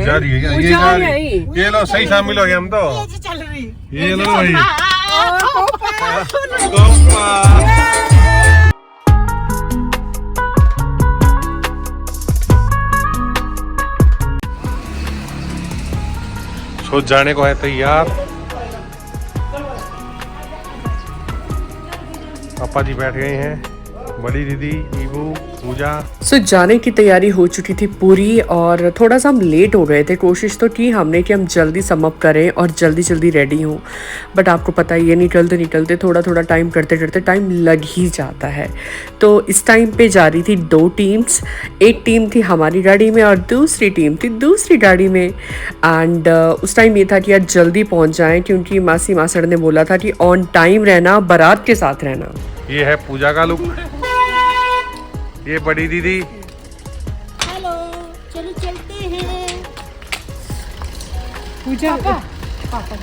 जा रही है क्या? ये जा रही है। ये लो सही शामिल हो गए हम तो। ये चल रही। ये लो भाई। सो जाने को है तैयार। पापा जी बैठ गए हैं, बड़ी दीदी, ईबू, पूजा। सो जाने की तैयारी हो चुकी थी पूरी और थोड़ा सा हम लेट हो गए थे। कोशिश तो की हमने कि हम जल्दी समअप करें और जल्दी जल्दी रेडी हों, बट आपको पता ही है निकलते निकलते थोड़ा थोड़ा टाइम करते करते टाइम लग ही जाता है। तो इस टाइम पे जा रही थी 2 टीम्स। एक टीम थी हमारी गाड़ी में और दूसरी टीम थी दूसरी गाड़ी में। एंड उस टाइम ये था कि यार जल्दी पहुँच जाएँ, क्योंकि मासी मासड़ ने बोला था कि ऑन टाइम रहना, बारात के साथ रहना। ये है पूजा का लुक, ये बड़ी दीदी। हेलो, चलो चलते हैं। पूजा पापा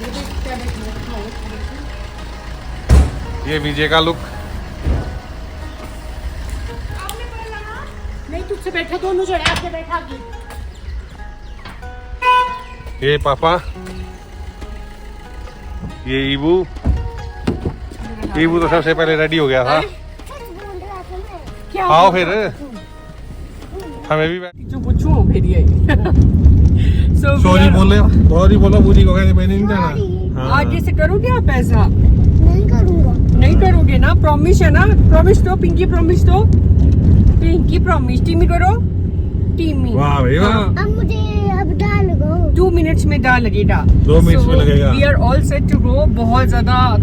ये विजय का लुक। नहीं तुझसे बैठा, दोनों जोड़े आके बैठा की। ये पापा, ये ईबू। ईबू तो सबसे पहले रेडी हो गया था। क्या आओ फिर हमें भी जो पूछूं मेरी आई। सॉरी बोले, सॉरी बोलो पूजी को, कहते मैंने नहीं जाना। हाँ। आगे से करोगे आप ऐसा? नहीं करूँगा। नहीं करोगे ना? प्रॉमिस है ना? प्रॉमिस दो पिंकी, प्रॉमिस दो पिंकी, प्रॉमिस। टीमी करो, टीमी। वाह भाई वाह। अब मुझे अब डाल गो। 2 मिनट्स में डाल लगेगा। 2 मिनट्स में लगेगा। We are all set to go. बहुत ज्यादा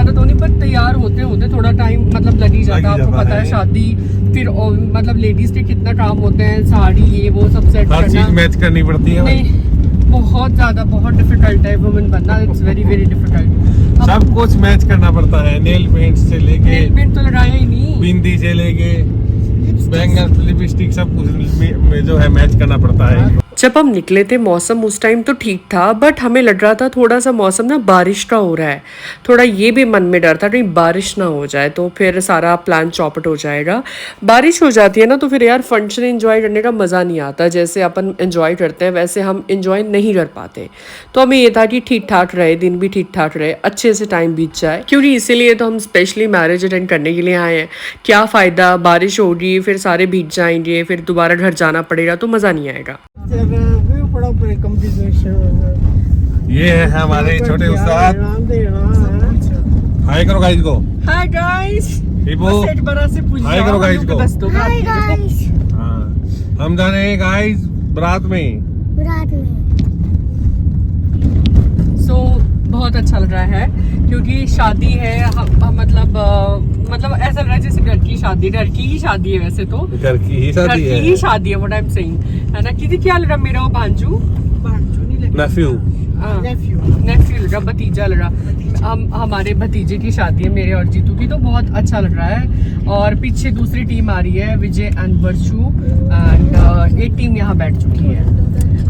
तो नहीं, पर तैयार होते होते थोड़ा टाइम मतलब लग ही जाता है। आपको पता है शादी फिर मतलब लेडीज के कितना काम होते हैं, साड़ी ये वो सब सेट करना, हर चीज मैच करनी पड़ती है। नहीं बहुत डिफिकल्ट है वुमेन बनना। It's very very difficult. सब कुछ मैच करना पड़ता है, नेल पेंट से लेके, नेल पेंट तो लगाया ही नहीं, बिंदी से लेके बैंगल, लिपस्टिक, सब कुछ में जो है मैच करना पड़ता है। जब हम निकले थे मौसम उस टाइम तो ठीक था, बट हमें लग रहा था थोड़ा सा मौसम ना बारिश का हो रहा है। थोड़ा ये भी मन में डर था कहीं बारिश ना हो जाए तो फिर सारा प्लान चौपट हो जाएगा। बारिश हो जाती है ना तो फिर यार फंक्शन एंजॉय करने का मज़ा नहीं आता। जैसे अपन एंजॉय करते हैं वैसे हम एंजॉय नहीं कर पाते। तो हमें ये था कि ठीक ठाक रहे, दिन भी ठीक ठाक रहे, अच्छे से टाइम बीत जाए, क्योंकि इसीलिए तो हम स्पेशली मैरिज अटेंड करने के लिए आए हैं। क्या फ़ायदा, बारिश होगी फिर सारे भीग जाएंगे, फिर दोबारा घर जाना पड़ेगा तो मज़ा नहीं आएगा। ये है हमारे छोटे उस्ताद। हाय करो गाइस को। Hi guys. हाय करो गाइस को। Hi guys. हाँ, हम जा रहे हैं गाइस बारात में। सो बहुत अच्छा लग रहा है क्योंकि शादी है। मतलब ऐसा लग रहा है जैसे घर की शादी है। वैसे तो घर की ही शादी है। व्हाट आई एम सेइंग, है ना? किसी क्या लग रहा मेरा वो बांजू नहीं लगा, नेफ्यू लगा, भतीजा लगा। हमारे भतीजे की शादी है, मेरे और जीतू की, तो बहुत अच्छा लग रहा है। और पीछे दूसरी टीम आ रही है, विजय एंड वर्षु, एंड एक टीम यहाँ बैठ चुकी है।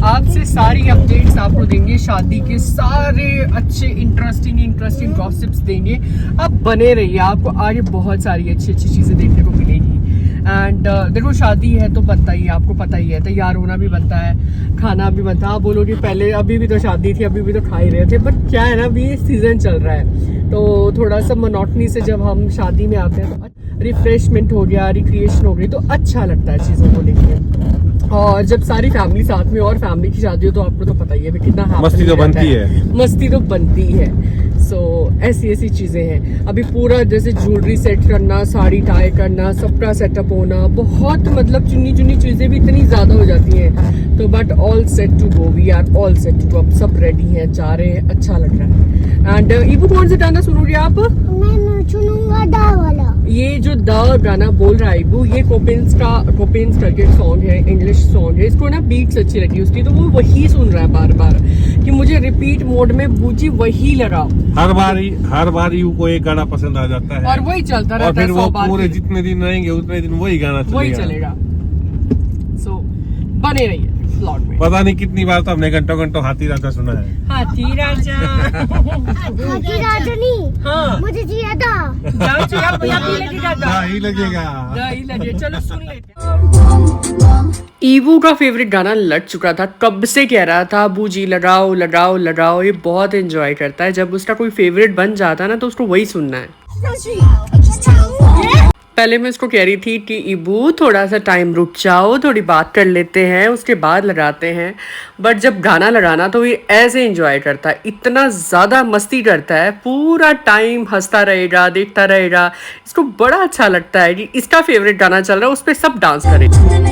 आपसे सारी अपडेट्स आपको देंगे, शादी के सारे अच्छे इंटरेस्टिंग गॉसिप्स देंगे। आप बने रहिए, आपको आगे बहुत सारी अच्छी चीज़ें देखने को मिलेंगी। एंड देखो शादी है तो बनता ही है, आपको पता ही है, तैयार होना भी बनता है, खाना भी बनता है। आप बोलोगे पहले अभी भी तो शादी थी, अभी भी तो खा ही रहे थे, बट क्या है ना, अभी सीजन चल रहा है तो थोड़ा सा मोनोटनी से जब हम शादी में आते हैं तो रिफ्रेशमेंट हो गया, रिक्रिएशन हो गई, तो अच्छा लगता है चीज़ों को लेकर। और जब सारी फैमिली साथ में, और फैमिली की शादी हो तो आपको तो पता ही है कितना मस्ती तो बनती है। सो ऐसी चीज़ें हैं। अभी पूरा जैसे ज्वेलरी सेट करना, साड़ी टाई करना, सबका सेटअप होना, बहुत मतलब चुनी चीज़ें भी इतनी ज़्यादा हो जाती हैं। तो but all set to go, we are all set to go. अब सब रेडी हैं, जा रहे हैं, अच्छा लग रहा है। एंड ईबू कौन सा गाना सुनोगे आप? मैं सुनूंगा दा वाला। ये जो द गाना बोल रहा है ईबू, ये कोपेन्स करके सॉन्ग है, इंग्लिश सॉन्ग है। इसको ना बीट्स अच्छी लगी उसकी, तो वो वही सुन रहा है बार बार कि मुझे रिपीट मोड में बूजी वही लगाओ। हर बार यू को एक गाना पसंद आ जाता है और वही चलता रहता है, और फिर वो पूरे जितने दिन रहेंगे उतने दिन वही गाना चलेगा। सो बने रहिए। ब्लॉग में। पता नहीं कितनी बार तो हमने घंटों घंटों हाथी राजा सुना है। हाथी राजा हाथी राजा नहीं, हाँ मुझे चाहिए था। जाओ चुरा भैया भी लगेगा नहीं लगेगा। नहीं लगे, चलो सुन लेते हैं। ईवू का फेवरेट गाना लग चुका था, कब से कह रहा था अबू जी लगाओ लगाओ लगाओ। ये बहुत एंजॉय करता है, जब उसका कोई फेवरेट बन जाता है ना तो उसको वही सुनना है। पहले मैं उसको कह रही थी कि इबू थोड़ा सा टाइम रुक जाओ, थोड़ी बात कर लेते हैं, उसके बाद लगाते हैं। बट जब गाना लगाना तो ये ऐसे एंजॉय करता है, इतना ज़्यादा मस्ती करता है, पूरा टाइम हंसता रहेगा, देखता रहेगा। इसको बड़ा अच्छा लगता है कि इसका फेवरेट गाना चल रहा है, उस पर सब डांस करेंगे।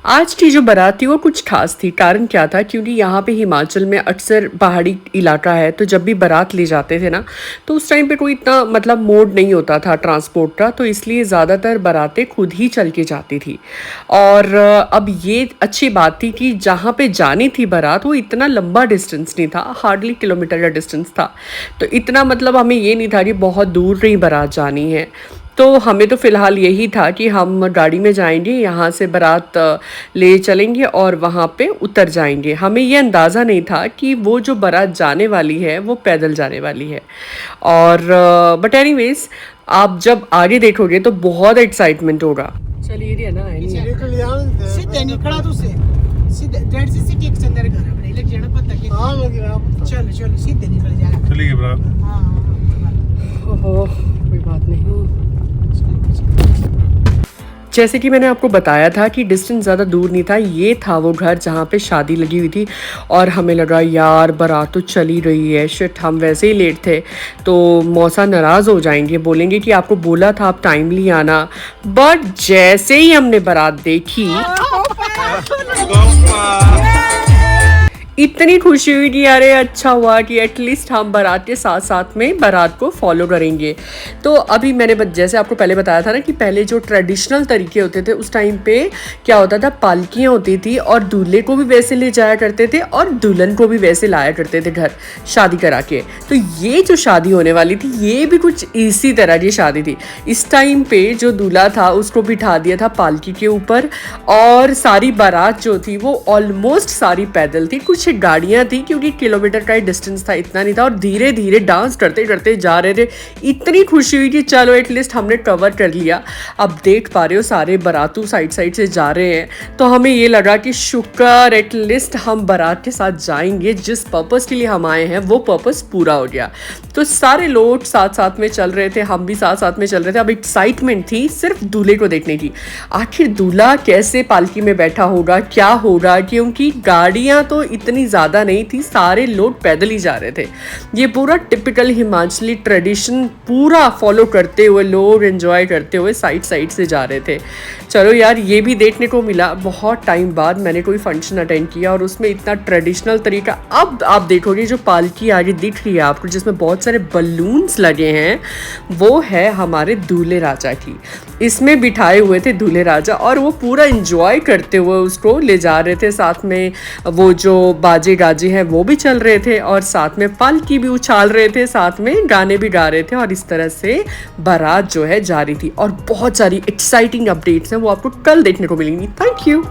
आज की जो बारात थी वो कुछ खास थी। कारण क्या था, क्योंकि यहाँ पे हिमाचल में अक्सर पहाड़ी इलाका है, तो जब भी बारात ले जाते थे ना तो उस टाइम पे कोई इतना मतलब मोड नहीं होता था ट्रांसपोर्ट का, तो इसलिए ज़्यादातर बारातें खुद ही चल के जाती थी। और अब ये अच्छी बात थी कि जहाँ पे जानी थी बारात वो इतना लंबा डिस्टेंस नहीं था, हार्डली किलोमीटर का डिस्टेंस था। तो इतना मतलब हमें ये नहीं था कि बहुत दूर नहीं बारात जानी है। तो हमें तो फ़िलहाल यही था कि हम गाड़ी में जाएंगे, यहाँ से बारात ले चलेंगे और वहाँ पे उतर जाएंगे। हमें ये अंदाज़ा नहीं था कि वो जो बारात जाने वाली है वो पैदल जाने वाली है। और बट एनीवेज आप जब आगे देखोगे तो बहुत एक्साइटमेंट होगा। चलिए ना सीधे निकला तो सीधे डेढ़ से सिटी के अंदर घर अपने लग जाना पता कि हां लग रहा। चलो चलो सीधे निकल जाए, चलिए बारात। हां ओहो कोई बात नहीं। जैसे कि मैंने आपको बताया था कि डिस्टेंस ज़्यादा दूर नहीं था, ये था वो घर जहाँ पे शादी लगी हुई थी। और हमें लगा यार बारात तो चली रही है, शिट हम वैसे ही लेट थे तो मौसा नाराज़ हो जाएंगे, बोलेंगे कि आपको बोला था आप टाइमली आना। बट जैसे ही हमने बारात देखी इतनी खुशी हुई कि अरे अच्छा हुआ कि एटलीस्ट हम बारात के साथ साथ में बारात को फॉलो करेंगे। तो अभी मैंने जैसे आपको पहले बताया था ना कि पहले जो ट्रेडिशनल तरीके होते थे उस टाइम पे क्या होता था, पालकियाँ होती थी और दूल्हे को भी वैसे ले जाया करते थे और दुल्हन को भी वैसे लाया करते थे घर शादी करा के। तो ये जो शादी होने वाली थी ये भी कुछ इसी तरह की शादी थी। इस टाइम पे जो दूल्हा था उसको बिठा दिया था पालकी के ऊपर और सारी बारात जो थी वो ऑलमोस्ट सारी पैदल थी, कुछ गाड़ियां थी क्योंकि किलोमीटर का ही डिस्टेंस था, इतना नहीं था। और धीरे धीरे डांस करते करते जा रहे थे। इतनी खुशी हुई कि चलो एटलीस्ट हमने कवर कर लिया। अब देख पा रहे हो सारे बारातू साइड साइड से जा रहे हैं, तो हमें ये लगा कि शुक्र एटलीस्ट हम बारात के साथ जाएंगे, जिस पर्पस के लिए हम आए हैं वो पर्पस पूरा हो गया। तो सारे लोग साथ साथ में चल रहे थे, हम भी साथ साथ में चल रहे थे। अब एक्साइटमेंट थी सिर्फ दूल्हे को देखने की, आखिर दूल्हा कैसे पालकी में बैठा होगा, क्या होगा, क्योंकि गाड़ियां तो इतनी ज़्यादा नहीं थी, सारे लोग पैदल ही जा रहे थे। ये पूरा टिपिकल हिमाचली ट्रेडिशन पूरा फॉलो करते हुए लोग एंजॉय करते हुए साइड साइड से जा रहे थे। चलो यार ये भी देखने को मिला, बहुत टाइम बाद मैंने कोई फंक्शन अटेंड किया और उसमें इतना ट्रेडिशनल तरीका। अब आप देखोगे जो पालकी आगे दिख रही है आपको जिसमें बहुत सारे बलून्स लगे हैं, वो है हमारे दूल्हे राजा की। इसमें बिठाए हुए थे दूल्हे राजा और वो पूरा एंजॉय करते हुए उसको ले जा रहे थे। साथ में वो जो बाजे गाजे हैं वो भी चल रहे थे और साथ में पालकी भी उछाल रहे थे, साथ में गाने भी गा रहे थे और इस तरह से बारात जो है जा रही थी। और बहुत सारी एक्साइटिंग अपडेट्स हैं वो आपको कल देखने को मिलेंगी। Thank you.